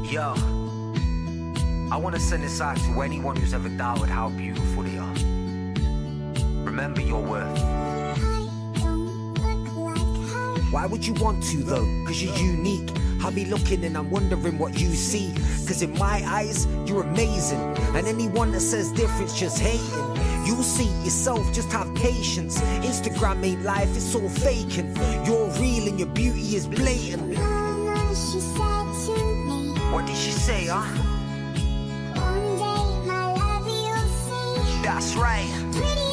Yo, I want to send this out to anyone who's ever doubted how beautiful they are. Remember your worth. Why would you want to though? Cause you're unique. I'll be looking and I'm wondering what you see. Cause in my eyes, you're amazing. And anyone that says different's just hating. You'll see it yourself, just have patience. Instagram ain't life, it's all faking. You're real and your beauty is blatant. Mama, she said to me, What did she say, huh? one day my love you'll see. That's right. Pretty